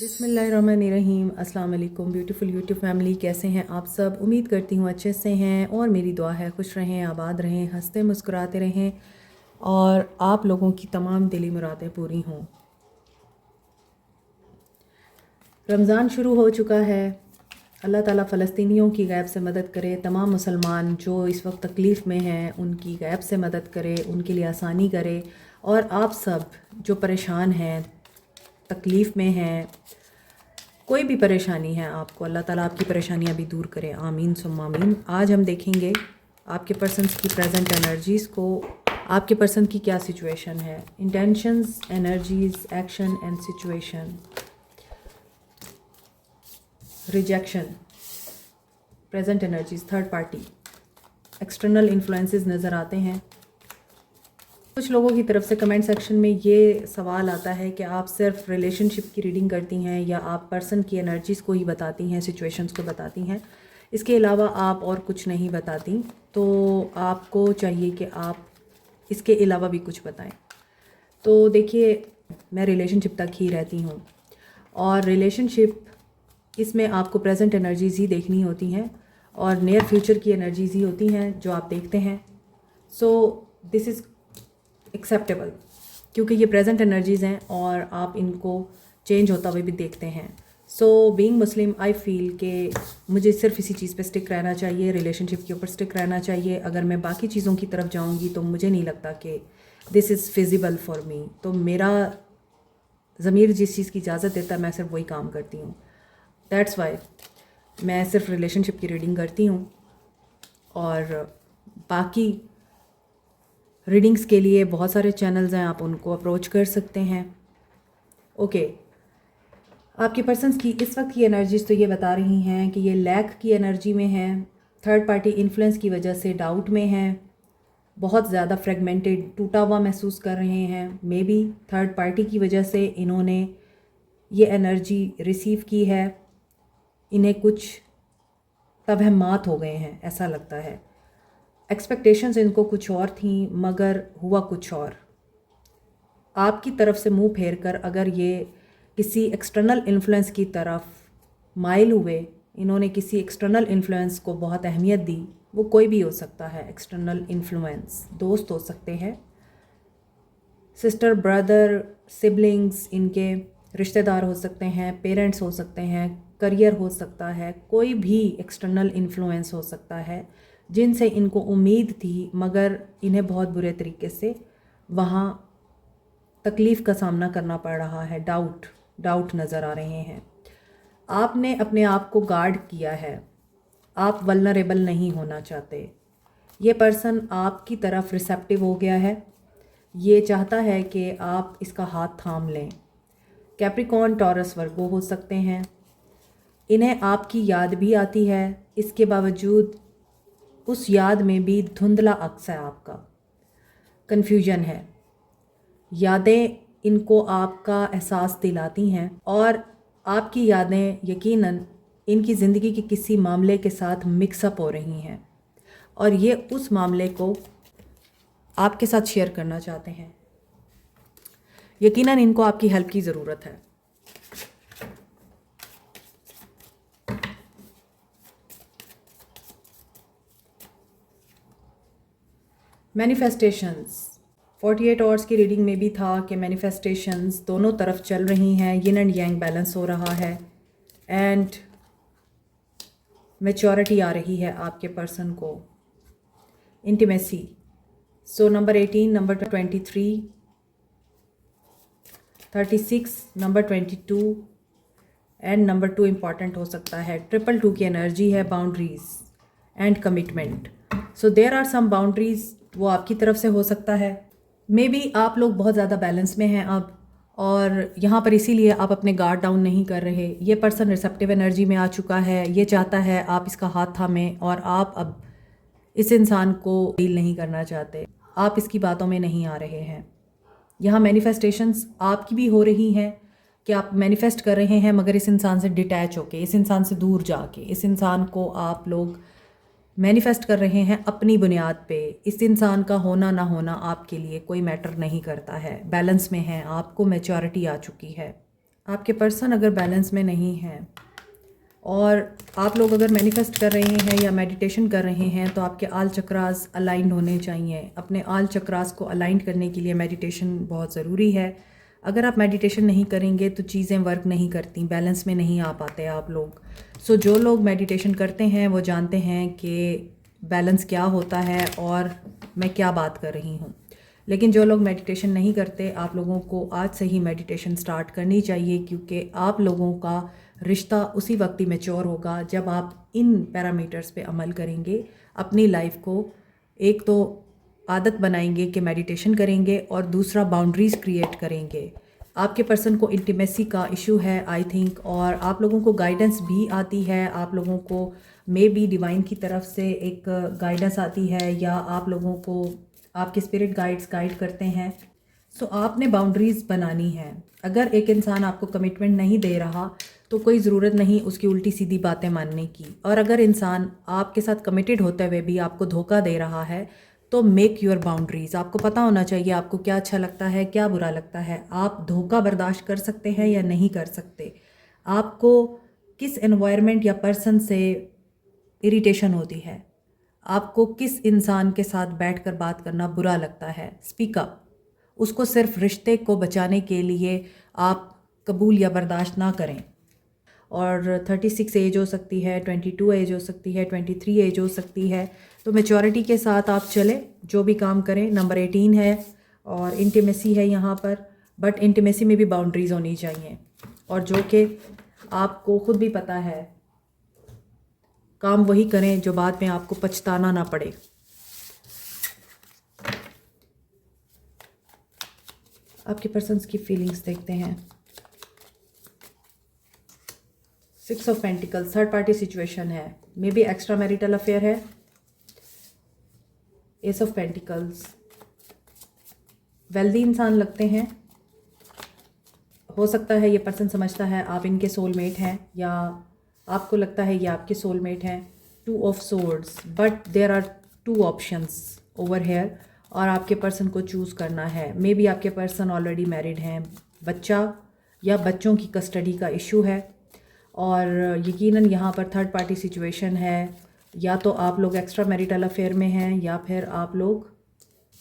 बिस्मिल्लाहिर्रहमानिर्रहीम। अस्सलाम वालेकुम ब्यूटीफुल यूट्यूब फैमिली, कैसे हैं आप सब? उम्मीद करती हूँ अच्छे से हैं और मेरी दुआ है खुश रहें, आबाद रहें, हंसते मुस्कुराते रहें और आप लोगों की तमाम दिली मुरादें पूरी हों। रमज़ान शुरू हो चुका है। अल्लाह ताला फ़लस्तीनियों की गैब से मदद करे। तमाम मुसलमान जो इस वक्त तकलीफ़ में हैं उनकी गैब से मदद करे, उनके लिए आसानी करे। और आप सब जो परेशान हैं, तकलीफ़ में हैं, कोई भी परेशानी है आपको, अल्लाह ताला आपकी परेशानियां भी दूर करे। आमीन सुम्मा आमीन। आज हम देखेंगे आपके पर्सन्स की प्रेजेंट एनर्जीज़ को। आपके पर्सन की क्या सिचुएशन है, intentions, energies, action and situation. Rejection, present energies, third party, external influences नज़र आते हैं। कुछ लोगों की तरफ से कमेंट सेक्शन में ये सवाल आता है कि आप सिर्फ रिलेशनशिप की रीडिंग करती हैं या आप पर्सन की एनर्जीज़ को ही बताती हैं, सिचुएशंस को बताती हैं, इसके अलावा आप और कुछ नहीं बताती। तो आपको चाहिए कि आप इसके अलावा भी कुछ बताएं। तो देखिए, मैं रिलेशनशिप तक ही रहती हूँ और रिलेशनशिप, इसमें आपको प्रेजेंट एनर्जीज़ ही देखनी होती हैं और नियर फ्यूचर की एनर्जीज़ ही होती हैं जो आप देखते हैं। सो दिस इज़ एक्सेप्टेबल, क्योंकि ये प्रेजेंट एनर्जीज़ हैं और आप इनको चेंज होता हुए भी देखते हैं। So being Muslim, I feel कि मुझे सिर्फ इसी चीज़ पे स्टिक रहना चाहिए, रिलेशनशिप के ऊपर स्टिक रहना चाहिए। अगर मैं बाकी चीज़ों की तरफ जाऊंगी तो मुझे नहीं लगता कि this is feasible for me. तो मेरा ज़मीर जिस चीज़ की इजाज़त देता है मैं सिर्फ वही काम करती हूँ। दैट्स वाई मैं सिर्फ रिलेशनशिप की रीडिंग करती हूँ और बाकी रीडिंग्स के लिए बहुत सारे चैनल्स हैं, आप उनको अप्रोच कर सकते हैं। ओके, आपके पर्सन्स की इस वक्त की एनर्जीज तो ये बता रही हैं कि ये लैक की एनर्जी में हैं, थर्ड पार्टी इन्फ्लुएंस की वजह से डाउट में हैं, बहुत ज़्यादा फ्रेगमेंटेड, टूटा हुआ महसूस कर रहे हैं। मे बी थर्ड पार्टी की वजह से इन्होंने ये एनर्जी रिसीव की है, इन्हें कुछ तवहमात हो गए हैं, ऐसा लगता है। एक्सपेक्टेशंस इनको कुछ और थी मगर हुआ कुछ और। आपकी तरफ से मुंह फेर कर अगर ये किसी एक्सटर्नल इन्फ्लुएंस की तरफ माइल हुए, इन्होंने किसी एक्सटर्नल इन्फ्लुएंस को बहुत अहमियत दी, वो कोई भी हो सकता है। एक्सटर्नल इन्फ्लुएंस दोस्त हो सकते हैं, सिस्टर, ब्रदर, सिबलिंग्स, इनके रिश्तेदार हो सकते हैं, पेरेंट्स हो सकते हैं, करियर हो सकता है, कोई भी एक्सटर्नल इन्फ्लुएंस हो सकता है जिनसे इनको उम्मीद थी मगर इन्हें बहुत बुरे तरीके से वहाँ तकलीफ़ का सामना करना पड़ रहा है। डाउट नज़र आ रहे हैं। आपने अपने आप को गार्ड किया है, आप वल्नरेबल नहीं होना चाहते। ये पर्सन आपकी तरफ रिसेप्टिव हो गया है, ये चाहता है कि आप इसका हाथ थाम लें। कैप्रिकॉर्न, टॉरस, वर्गो हो सकते हैं। इन्हें आपकी याद भी आती है, इसके बावजूद उस याद में भी धुंधला अक्स है, आपका कन्फ्यूजन है। यादें इनको आपका एहसास दिलाती हैं और आपकी यादें यकीनन इनकी ज़िंदगी के किसी मामले के साथ मिक्सअप हो रही हैं और ये उस मामले को आपके साथ शेयर करना चाहते हैं। यकीनन इनको आपकी हेल्प की ज़रूरत है। मैनिफेस्टेशंस, 48 आवर्स की रीडिंग में भी था कि मैनिफेस्टेशंस दोनों तरफ चल रही हैं, यिन एंड यांग बैलेंस हो रहा है एंड मैच्योरिटी आ रही है आपके पर्सन को, intimacy. So number 18, number 23, 36, number 22 and number 2 important हो सकता है। 222 की एनर्जी है boundaries and commitment. So there are some boundaries, वो आपकी तरफ से हो सकता है। मे बी आप लोग बहुत ज़्यादा बैलेंस में हैं अब और यहाँ पर इसीलिए आप अपने गार्ड डाउन नहीं कर रहे। ये पर्सन रिसेप्टिव एनर्जी में आ चुका है, ये चाहता है आप इसका हाथ थामें और आप अब इस इंसान को डील नहीं करना चाहते, आप इसकी बातों में नहीं आ रहे हैं। यहाँ मैनिफेस्टेशंस आपकी भी हो रही हैं कि आप मैनिफेस्ट कर रहे हैं मगर इस इंसान से डिटैच होके, इस इंसान से दूर जाके, इस इंसान को आप लोग मैनिफेस्ट कर रहे हैं अपनी बुनियाद पे। इस इंसान का होना ना होना आपके लिए कोई मैटर नहीं करता है। बैलेंस में है, आपको मैच्योरिटी आ चुकी है, आपके पर्सन अगर बैलेंस में नहीं है और आप लोग अगर मैनिफेस्ट कर रहे हैं या मेडिटेशन कर रहे हैं तो आपके आल चक्रास अलाइंड होने चाहिए। अपने आल चक्रास को अलाइंड करने के लिए मेडिटेशन बहुत ज़रूरी है। अगर आप मेडिटेशन नहीं करेंगे तो चीज़ें वर्क नहीं करती, बैलेंस में नहीं आ पाते आप लोग। सो जो लोग मेडिटेशन करते हैं वो जानते हैं कि बैलेंस क्या होता है और मैं क्या बात कर रही हूँ। लेकिन जो लोग मेडिटेशन नहीं करते, आप लोगों को आज से ही मेडिटेशन स्टार्ट करनी चाहिए, क्योंकि आप लोगों का रिश्ता उसी वक्त ही मैच्योर होगा जब आप इन पैरामीटर्स पे अमल करेंगे। अपनी लाइफ को एक तो आदत बनाएंगे कि मेडिटेशन करेंगे और दूसरा बाउंड्रीज़ क्रिएट करेंगे। आपके पर्सन को इंटीमेसी का इशू है आई थिंक, और आप लोगों को गाइडेंस भी आती है। आप लोगों को मे बी डिवाइन की तरफ से एक गाइडेंस आती है या आप लोगों को आपके स्पिरिट गाइड्स गाइड करते हैं। सो आपने बाउंड्रीज़ बनानी है। अगर एक इंसान आपको कमिटमेंट नहीं दे रहा तो कोई ज़रूरत नहीं उसकी उल्टी सीधी बातें मानने की, और अगर इंसान आपके साथ कमिटेड होते हुए भी आपको धोखा दे रहा है तो मेक योर बाउंड्रीज़। आपको पता होना चाहिए आपको क्या अच्छा लगता है, क्या बुरा लगता है। आप धोखा बर्दाश्त कर सकते हैं या नहीं कर सकते। आपको किस एनवायरनमेंट या पर्सन से इरिटेशन होती है, आपको किस इंसान के साथ बैठकर बात करना बुरा लगता है, स्पीक अप। उसको सिर्फ रिश्ते को बचाने के लिए आप कबूल या बर्दाश्त ना करें। और 36 एज हो सकती है, 22 एज हो सकती है, 23 एज हो सकती है। तो मेचोरिटी के साथ आप चलें, जो भी काम करें। नंबर 18 है और इंटीमेसी है यहाँ पर, बट इंटीमेसी में भी बाउंड्रीज़ होनी चाहिए, और जो कि आपको ख़ुद भी पता है। काम वही करें जो बाद में आपको पछताना ना पड़े। आपके पर्सन्स की फीलिंग्स देखते हैं। 6 of pentacles, third party situation है, मे बी एक्स्ट्रा मैरिटल अफेयर है। एस ऑफ पेंटिकल्स, वेल्दी इंसान लगते हैं। हो सकता है ये पर्सन समझता है आप इनके सोलमेट हैं, या आपको लगता है ये आपके सोलमेट हैं। 2 of swords, but there are 2 options over here, और आपके पर्सन को चूज़ करना है। मे बी आपके पर्सन ऑलरेडी मैरिड हैं, बच्चा या बच्चों की कस्टडी का इशू है, और यकीनन यहाँ पर थर्ड पार्टी सिचुएशन है। या तो आप लोग एक्स्ट्रा मैरिटल अफेयर में हैं, या फिर आप लोग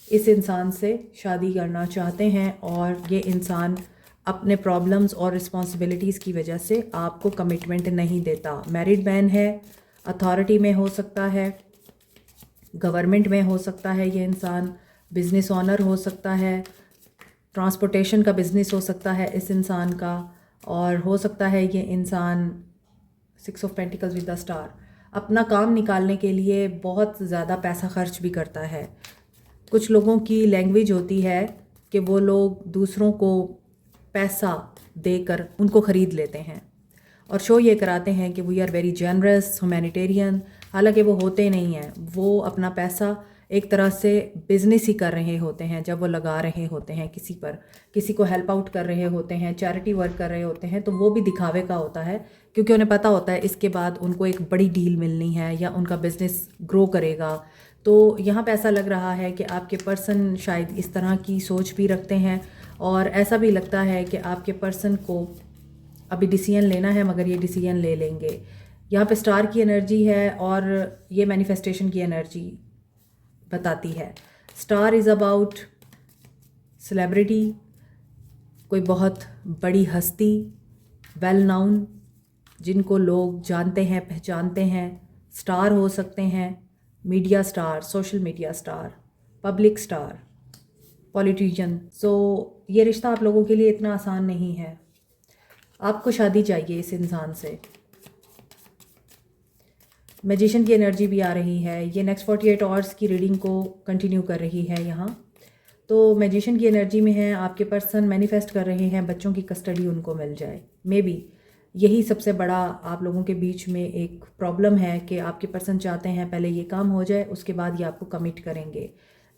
इस इंसान से शादी करना चाहते हैं और ये इंसान अपने प्रॉब्लम्स और रिस्पॉन्सिबिलिटीज़ की वजह से आपको कमिटमेंट नहीं देता। मैरिड मैन है, अथॉरिटी में हो सकता है, गवर्नमेंट में हो सकता है ये इंसान, बिज़नेस ऑनर हो सकता है, ट्रांसपोर्टेशन का बिज़नेस हो सकता है इस इंसान का, और हो सकता है ये इंसान 6 of pentacles with the star अपना काम निकालने के लिए बहुत ज़्यादा पैसा खर्च भी करता है। कुछ लोगों की लैंग्वेज होती है कि वो लोग दूसरों को पैसा देकर उनको ख़रीद लेते हैं और शो ये कराते हैं कि we are very generous, humanitarian. हालांकि वो होते नहीं हैं। वो अपना पैसा एक तरह से बिजनेस ही कर रहे होते हैं। जब वो लगा रहे होते हैं किसी पर, किसी को हेल्प आउट कर रहे होते हैं, चैरिटी वर्क कर रहे होते हैं, तो वो भी दिखावे का होता है, क्योंकि उन्हें पता होता है इसके बाद उनको एक बड़ी डील मिलनी है या उनका बिजनेस ग्रो करेगा। तो यहाँ पे ऐसा लग रहा है कि आपके पर्सन शायद इस तरह की सोच भी रखते हैं, और ऐसा भी लगता है कि आपके पर्सन को अभी डिसीजन लेना है, मगर ये डिसीजन ले लेंगे। यहाँ पे स्टार की एनर्जी है और ये मैनिफेस्टेशन की एनर्जी बताती है। स्टार इज़ अबाउट सेलिब्रिटी, कोई बहुत बड़ी हस्ती, वेल नाउन, जिनको लोग जानते हैं, पहचानते हैं। स्टार हो सकते हैं media star, social media star, public star, politician. So ये रिश्ता आप लोगों के लिए इतना आसान नहीं है। आपको शादी चाहिए इस इंसान से। मैजिशियन की एनर्जी भी आ रही है। ये नेक्स्ट 48 आवर्स की रीडिंग को कंटिन्यू कर रही है यहाँ। तो मैजिशियन की एनर्जी में है, आपके पर्सन मैनिफेस्ट कर रहे हैं बच्चों की कस्टडी उनको मिल जाए। मे बी यही सबसे बड़ा आप लोगों के बीच में एक प्रॉब्लम है कि आपके पर्सन चाहते हैं पहले ये काम हो जाए, उसके बाद ये आपको कमिट करेंगे।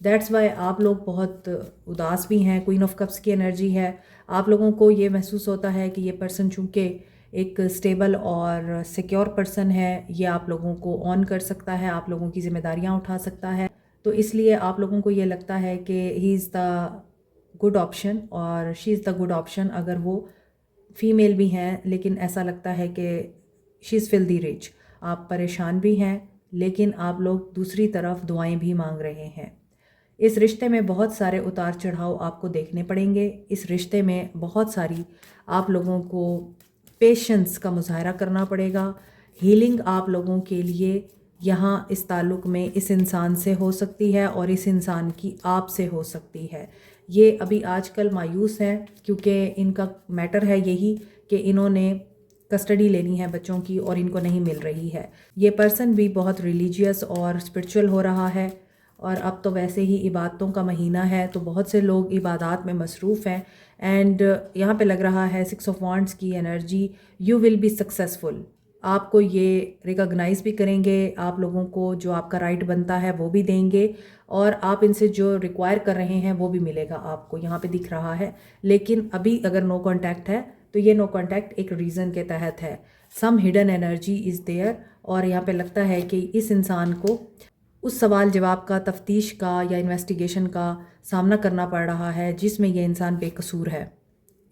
दैट्स वाई आप लोग बहुत उदास भी हैं। क्वीन ऑफ कप्स की एनर्जी है। आप लोगों को ये महसूस होता है कि ये पर्सन चूँकि एक स्टेबल और सिक्योर पर्सन है, ये आप लोगों को ऑन कर सकता है, आप लोगों की जिम्मेदारियां उठा सकता है, तो इसलिए आप लोगों को ये लगता है कि he is the good option और she is the good option अगर वो फीमेल भी हैं, लेकिन ऐसा लगता है कि शी इज़ फिल्दी रिच। आप परेशान भी हैं, लेकिन आप लोग दूसरी तरफ दुआएं भी मांग रहे हैं। इस रिश्ते में बहुत सारे उतार चढ़ाव आपको देखने पड़ेंगे। इस रिश्ते में बहुत सारी आप लोगों को पेशेंस का मुजाहरा करना पड़ेगा। हीलिंग आप लोगों के लिए यहाँ इस ताल्लुक़ में इस इंसान से हो सकती है और इस इंसान की आप से हो सकती है। ये अभी आजकल मायूस हैं क्योंकि इनका मैटर है यही कि इन्होंने कस्टडी लेनी है बच्चों की और इनको नहीं मिल रही है। ये पर्सन भी बहुत रिलीजियस और स्पिरिचुअल हो रहा है, और अब तो वैसे ही इबादतों का महीना है तो बहुत से लोग इबादत में मसरूफ़ हैं। एंड यहाँ पे लग रहा है 6 ऑफ वांड्स की energy, you will be successful. आपको ये रिकॉग्नाइज़ भी करेंगे, आप लोगों को जो आपका राइट बनता है वो भी देंगे, और आप इनसे जो रिक्वायर कर रहे हैं वो भी मिलेगा आपको, यहाँ पे दिख रहा है। लेकिन अभी अगर नो कांटेक्ट है तो ये नो कांटेक्ट एक रीज़न के तहत है। Some hidden energy is there, और यहाँ पे लगता है कि इस इंसान को उस सवाल जवाब का, तफ्तीश का या इन्वेस्टिगेशन का सामना करना पड़ रहा है जिसमें ये इंसान बेकसूर है।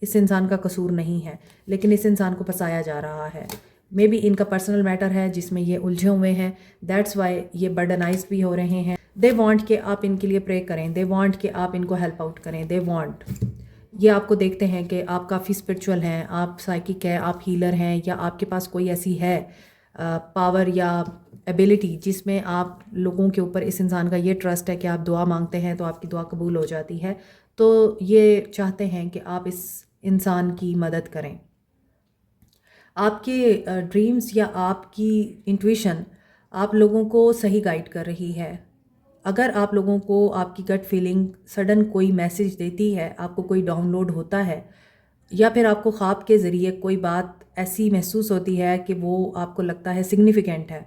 इस इंसान का कसूर नहीं है, लेकिन इस इंसान को फंसाया जा रहा है। मे बी इनका पर्सनल मैटर है जिसमें ये उलझे हुए हैं, दैट्स वाई ये बर्डनाइज भी हो रहे हैं। दे वांट कि आप इनके लिए प्रे करें, दे वांट कि आप इनको हेल्प आउट करें, दे वांट। ये आपको देखते हैं कि आप काफ़ी स्पिरिचुअल हैं, आप साइकिक है, आप हीलर हैं, या आपके पास कोई ऐसी है पावर या एबिलिटी जिसमें आप लोगों के ऊपर, इस इंसान का ये ट्रस्ट है कि आप दुआ मांगते हैं तो आपकी दुआ कबूल हो जाती है। तो ये चाहते हैं कि आप इस इंसान की मदद करें। आपके ड्रीम्स या आपकी इंट्यूशन आप लोगों को सही गाइड कर रही है। अगर आप लोगों को आपकी गट फीलिंग सडन कोई मैसेज देती है, आपको कोई डाउनलोड होता है, या फिर आपको ख्वाब के ज़रिए कोई बात ऐसी महसूस होती है कि वो आपको लगता है सिग्निफिकेंट है,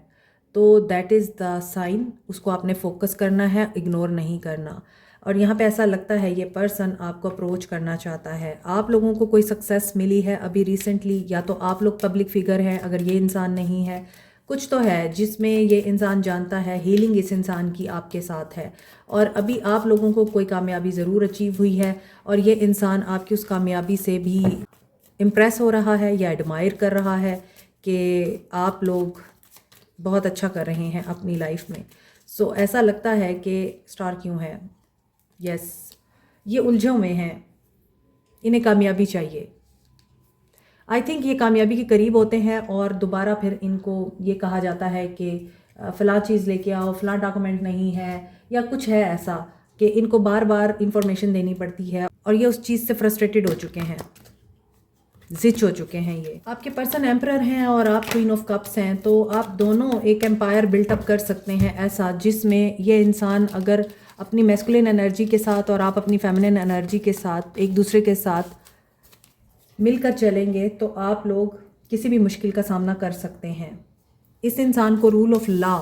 तो दैट इज़ द साइन। उसको आपने फोकस करना है, इग्नोर नहीं करना। और यहाँ पे ऐसा लगता है ये पर्सन आपको अप्रोच करना चाहता है। आप लोगों को कोई सक्सेस मिली है अभी रिसेंटली, या तो आप लोग पब्लिक फिगर हैं अगर ये इंसान नहीं है, कुछ तो है जिसमें ये इंसान जानता है हीलिंग इस इंसान की आपके साथ है, और अभी आप लोगों को कोई कामयाबी ज़रूर अचीव हुई है, और ये इंसान आपकी उस कामयाबी से भी इम्प्रेस हो रहा है या एडमायर कर रहा है कि आप लोग बहुत अच्छा कर रहे हैं अपनी लाइफ में। सो ऐसा लगता है कि स्टार क्यों है, यस ये उलझे हुए हैं, इन्हें कामयाबी चाहिए। आई थिंक ये कामयाबी के करीब होते हैं और दोबारा फिर इनको ये कहा जाता है कि फ़लाँ चीज़ लेके आओ, फ़लाँ डॉक्यूमेंट नहीं है, या कुछ है ऐसा कि इनको बार बार इंफॉर्मेशन देनी पड़ती है, और ये उस चीज़ से फ्रस्ट्रेटेड हो चुके हैं, जिच हो चुके हैं। ये आपके पर्सन एम्परर हैं और आप क्वीन ऑफ कप्स हैं, तो आप दोनों एक एम्पायर बिल्टअप कर सकते हैं ऐसा, जिसमें ये इंसान अगर अपनी मैस्कुलिन एनर्जी के साथ और आप अपनी फेमिनिन एनर्जी के साथ एक दूसरे के साथ मिलकर चलेंगे तो आप लोग किसी भी मुश्किल का सामना कर सकते हैं। इस इंसान को रूल ऑफ लॉ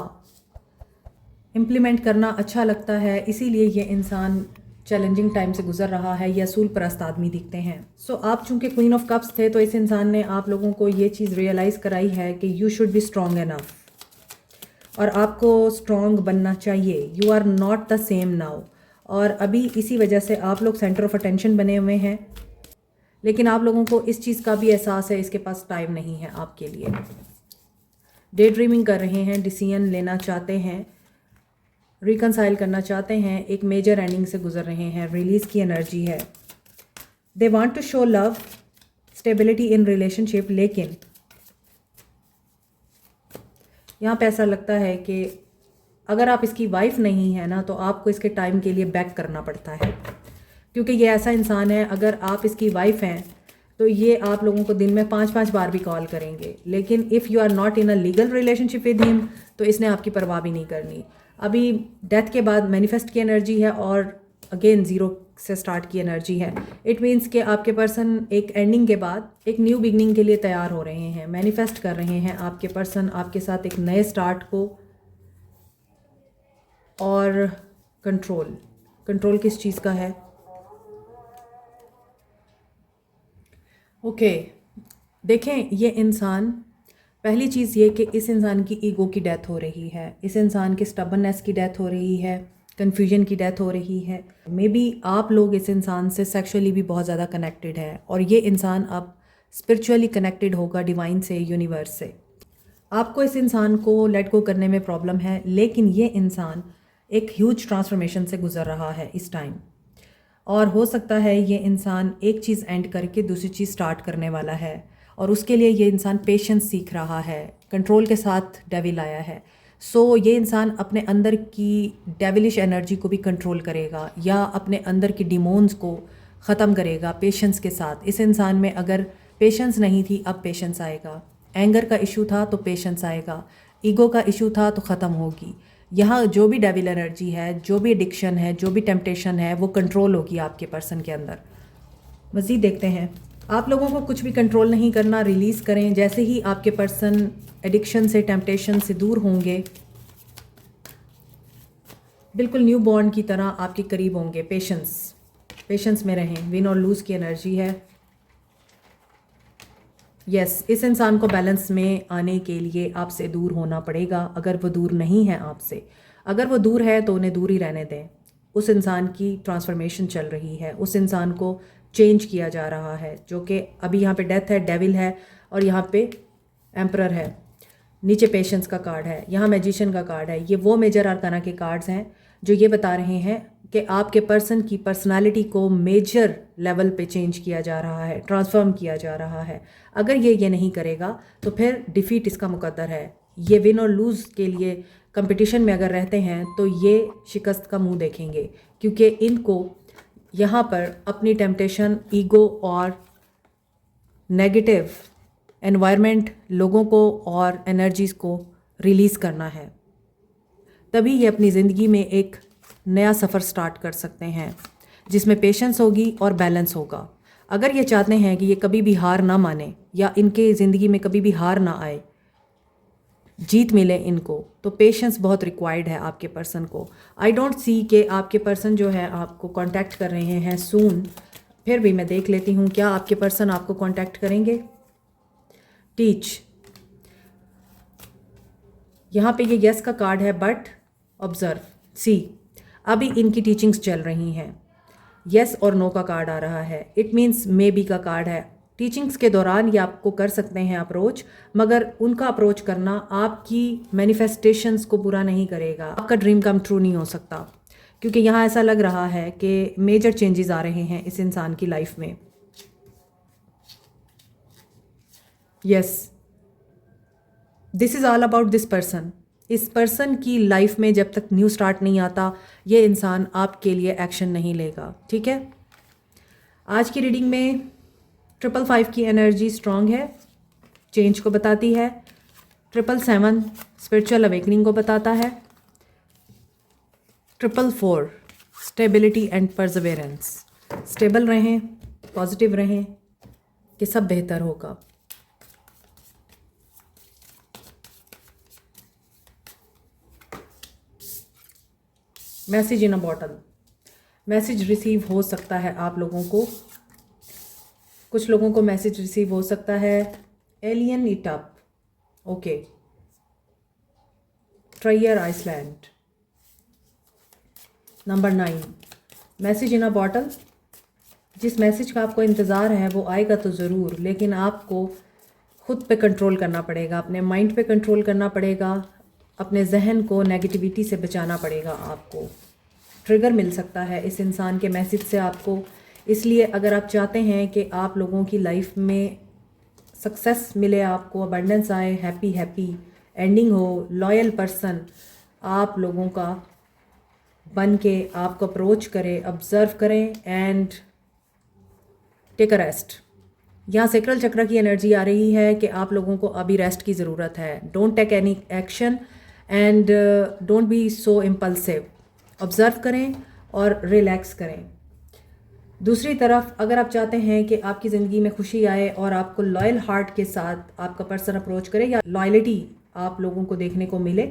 इम्प्लीमेंट करना अच्छा लगता है, इसीलिए ये इंसान चैलेंजिंग टाइम से गुजर रहा है, या असूल परस्त आदमी दिखते हैं। सो आप चूंकि क्वीन ऑफ कप्स थे तो इस इंसान ने आप लोगों को ये चीज़ रियलाइज़ कराई है कि you should be strong enough, और आपको स्ट्रॉन्ग बनना चाहिए। You are not the same now, और अभी इसी वजह से आप लोग सेंटर ऑफ अटेंशन बने हुए हैं, लेकिन आप लोगों को इस चीज़ का भी एहसास है इसके पास टाइम नहीं है आपके लिए। डे ड्रीमिंग कर रहे हैं, डिसीजन लेना चाहते हैं, रिकनसाइल करना चाहते हैं, एक मेजर एंडिंग से गुजर रहे हैं, रिलीज़ की एनर्जी है। They want to show love, stability in relationship, लेकिन यहाँ पे ऐसा लगता है कि अगर आप इसकी वाइफ नहीं है ना तो आपको इसके टाइम के लिए बैक करना पड़ता है, क्योंकि ये ऐसा इंसान है, अगर आप इसकी वाइफ हैं तो ये आप लोगों को दिन में 5-5 बार भी कॉल करेंगे, लेकिन if you are not in a legal relationship with him तो इसने आपकी परवाह भी नहीं करनी। अभी डेथ के बाद मैनिफेस्ट की एनर्जी है और अगेन ज़ीरो से स्टार्ट की एनर्जी है। इट मीन्स कि आपके पर्सन एक एंडिंग के बाद एक न्यू बिगनिंग के लिए तैयार हो रहे हैं, मैनिफेस्ट कर रहे हैं आपके पर्सन आपके साथ एक नए स्टार्ट को। और कंट्रोल किस चीज़ का है? ओके, देखें ये इंसान, पहली चीज़ ये कि इस इंसान की ईगो की डेथ हो रही है, इस इंसान की स्टबननेस की डेथ हो रही है, कन्फ्यूजन की डेथ हो रही है। मे बी आप लोग इस इंसान से सेक्सुअली भी बहुत ज़्यादा कनेक्टेड है और ये इंसान अब स्पिरिचुअली कनेक्टेड होगा डिवाइन से, यूनिवर्स से। आपको इस इंसान को लेट गो करने में प्रॉब्लम है, लेकिन ये इंसान एक ह्यूज ट्रांसफॉर्मेशन से गुजर रहा है इस टाइम, और हो सकता है ये इंसान एक चीज़ एंड करके दूसरी चीज़ स्टार्ट करने वाला है, और उसके लिए ये इंसान पेशेंस सीख रहा है। कंट्रोल के साथ डेविल आया है, सो ये इंसान अपने अंदर की डेविलिश एनर्जी को भी कंट्रोल करेगा या अपने अंदर की डिमोन्स को ख़त्म करेगा पेशेंस के साथ। इस इंसान में अगर पेशेंस नहीं थी, अब पेशेंस आएगा। एंगर का इशू था तो पेशेंस आएगा, ईगो का इशू था तो ख़त्म होगी। यहाँ जो भी डेविल एनर्जी है, जो भी एडिक्शन है, जो भी टेम्पटेशन है, वो कंट्रोल होगी आपके पर्सन के अंदर। मज़ीद देखते हैं। आप लोगों को कुछ भी कंट्रोल नहीं करना, रिलीज़ करें। जैसे ही आपके पर्सन एडिक्शन से, टेम्पटेशन से दूर होंगे, बिल्कुल न्यू बॉर्न की तरह आपके करीब होंगे। पेशेंस में रहें। विन और लूज़ की एनर्जी है। यस, इस इंसान को बैलेंस में आने के लिए आपसे दूर होना पड़ेगा। अगर वो दूर नहीं है आपसे, अगर वो दूर है तो उन्हें दूर ही रहने दें। उस इंसान की ट्रांसफॉर्मेशन चल रही है, उस इंसान को चेंज किया जा रहा है, जो कि अभी यहाँ पे डेथ है, डेविल है, और यहाँ पे एम्परर है। नीचे पेशेंस का कार्ड है, यहाँ मैजिशियन का कार्ड है। ये वो मेजर आर्काना के कार्ड्स हैं जो ये बता रहे हैं कि आपके पर्सन की पर्सनालिटी को मेजर लेवल पे चेंज किया जा रहा है, ट्रांसफॉर्म किया जा रहा है। अगर ये नहीं करेगा तो फिर डिफीट इसका मुकद्दर है। ये विन और लूज़ के लिए कंपटीशन में अगर रहते हैं तो ये शिकस्त का मुंह देखेंगे, क्योंकि इनको यहाँ पर अपनी टेम्पटेशन, ईगो और नेगेटिव एनवायरनमेंट, लोगों को और एनर्जीज़ को रिलीज़ करना है। तभी ये अपनी ज़िंदगी में एक नया सफ़र स्टार्ट कर सकते हैं जिसमें पेशेंस होगी और बैलेंस होगा। अगर ये चाहते हैं कि ये कभी भी हार ना माने या इनके ज़िंदगी में कभी भी हार ना आए, जीत मिले इनको, तो पेशेंस बहुत रिक्वायर्ड है आपके पर्सन को। आई डोंट सी कि आपके पर्सन जो है आपको कांटेक्ट कर रहे हैं सून। फिर भी मैं देख लेती हूँ क्या आपके पर्सन आपको कांटेक्ट करेंगे। टीच, यहाँ पे ये यस का कार्ड है, बट ऑब्जर्व, सी, अभी इनकी टीचिंग्स चल रही हैं। यस और नो का कार्ड आ रहा है, इट मीन्स मे बी का कार्ड है। टीचिंग्स के दौरान ये आपको कर सकते हैं अप्रोच, मगर उनका अप्रोच करना आपकी मैनिफेस्टेशंस को पूरा नहीं करेगा। आपका ड्रीम कम ट्रू नहीं हो सकता, क्योंकि यहाँ ऐसा लग रहा है कि मेजर चेंजेस आ रहे हैं इस इंसान की लाइफ में। Yes, this is all about this person. इस पर्सन की लाइफ में जब तक न्यू स्टार्ट नहीं आता, ये इंसान आपके लिए एक्शन नहीं लेगा। ठीक है, आज की रीडिंग में 555 की एनर्जी स्ट्रांग है, चेंज को बताती है। 777 स्पिरिचुअल अवेकनिंग को बताता है। 444 स्टेबिलिटी एंड परसेवेरेंस। स्टेबल रहें, पॉजिटिव रहें कि सब बेहतर होगा। Message in a bottle, message receive हो सकता है आप लोगों को, कुछ लोगों को मैसेज रिसीव हो सकता है। Alien it up, okay, trier island. Number 9 message in a bottle. जिस मैसेज का आपको इंतज़ार है वो आएगा तो ज़रूर, लेकिन आपको खुद पे कंट्रोल करना पड़ेगा, अपने माइंड पे कंट्रोल करना पड़ेगा, अपने जहन को नेगेटिविटी से बचाना पड़ेगा। आपको ट्रिगर मिल सकता है इस इंसान के मैसेज से आपको। इसलिए अगर आप चाहते हैं कि आप लोगों की लाइफ में सक्सेस मिले, आपको अबंडेंस आए, हैप्पी एंडिंग हो, लॉयल पर्सन आप लोगों का बन के आपको अप्रोच करे, ऑब्जर्व करें एंड टेक अ रेस्ट। यहाँ सेक्रल चक्र की एनर्जी आ रही है कि आप लोगों को अभी रेस्ट की ज़रूरत है। Don't take any action and don't be so impulsive. Observe करें और रिलैक्स करें। दूसरी तरफ अगर आप चाहते हैं कि आपकी ज़िंदगी में खुशी आए और आपको लॉयल हार्ट के साथ आपका पर्सन अप्रोच करे या लॉयल्टी आप लोगों को देखने को मिले,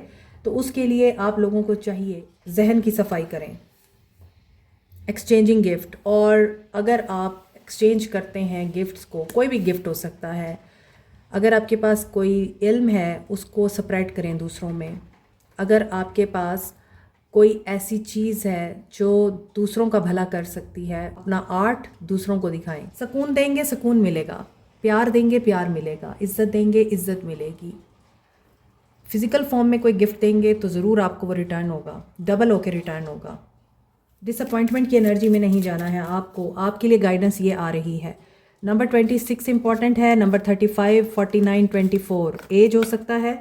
तो उसके लिए आप लोगों को चाहिए जहन की सफाई करें, एक्सचेंजिंग गिफ्ट। और अगर आप एक्सचेंज करते हैं गिफ्ट्स को, कोई भी गिफ्ट हो सकता है, अगर आपके पास कोई इल्म है उसको स्प्रेड करें दूसरों में। अगर आपके पास कोई ऐसी चीज़ है जो दूसरों का भला कर सकती है, अपना आर्ट दूसरों को दिखाएं। सुकून देंगे, सुकून मिलेगा। प्यार देंगे प्यार मिलेगा, इज़्ज़त देंगे इज़्ज़त मिलेगी। फिज़िकल फॉर्म में कोई गिफ्ट देंगे तो ज़रूर आपको वो रिटर्न होगा, डबल होके रिटर्न होगा। डिसअपॉइंटमेंट की एनर्जी में नहीं जाना है आपको, आपके लिए गाइडेंस ये आ रही है। नंबर 26 इंपॉर्टेंट है, नंबर 35, 49, 24 एज हो सकता है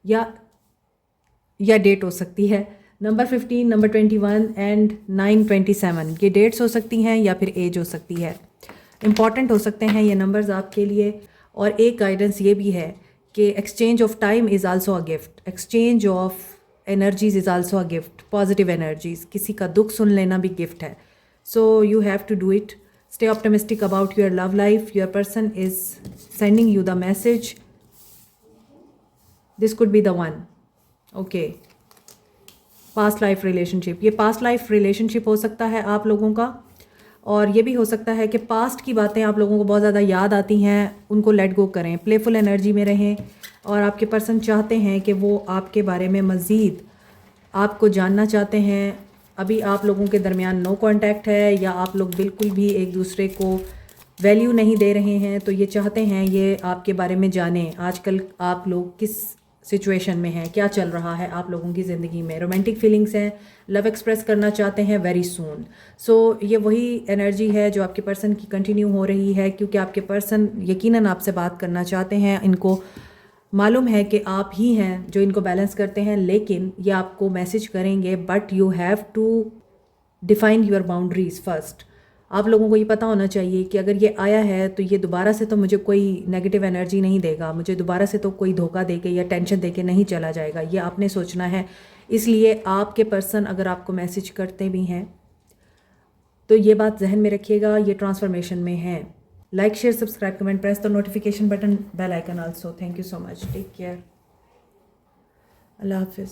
या डेट हो सकती है। नंबर 15, नंबर 21 एंड 9, 27 ये डेट्स हो सकती हैं या फिर एज हो सकती है। इम्पॉर्टेंट हो सकते हैं ये नंबर्स आपके लिए। और एक गाइडेंस ये भी है कि exchange of time is also a gift, exchange of energies is also a gift, positive energies, किसी का दुख सुन लेना भी गिफ्ट है। So you have to do it, stay optimistic about your love life, your person is sending you the message, this could be the one. Okay, past life relationship, ये past life relationship हो सकता है आप लोगों का। और ये भी हो सकता है कि पास्ट की बातें आप लोगों को बहुत ज़्यादा याद आती हैं, उनको लेट गो करें, प्लेफुल एनर्जी में रहें। और आपके पर्सन चाहते हैं कि वो आपके बारे में मज़ीद आपको जानना चाहते हैं। अभी आप लोगों के दरमियान नो कांटेक्ट है या आप लोग बिल्कुल भी एक दूसरे को वैल्यू नहीं दे रहे हैं, तो ये चाहते हैं ये आपके बारे में जानें। आजकल आप लोग किस सिचुएशन में हैं, क्या चल रहा है आप लोगों की ज़िंदगी में, रोमांटिक फीलिंग्स हैं, लव एक्सप्रेस करना चाहते हैं वेरी सून। सो ये वही एनर्जी है जो आपके पर्सन की कंटिन्यू हो रही है, क्योंकि आपके पर्सन यकीनन आपसे बात करना चाहते हैं। इनको मालूम है कि आप ही हैं जो इनको बैलेंस करते हैं, लेकिन ये आपको मैसेज करेंगे, but you have to define your boundaries first. आप लोगों को ये पता होना चाहिए कि अगर ये आया है तो ये दोबारा से तो मुझे कोई नेगेटिव एनर्जी नहीं देगा, मुझे दोबारा से तो कोई धोखा देके या टेंशन देके नहीं चला जाएगा, ये आपने सोचना है। इसलिए आपके पर्सन अगर आपको मैसेज करते भी हैं तो ये बात जहन में रखिएगा, ये ट्रांसफॉर्मेशन में है। Like, share, subscribe, comment, press the notification button, bell icon also. Thank you so much, take care, Allah हाफिज़।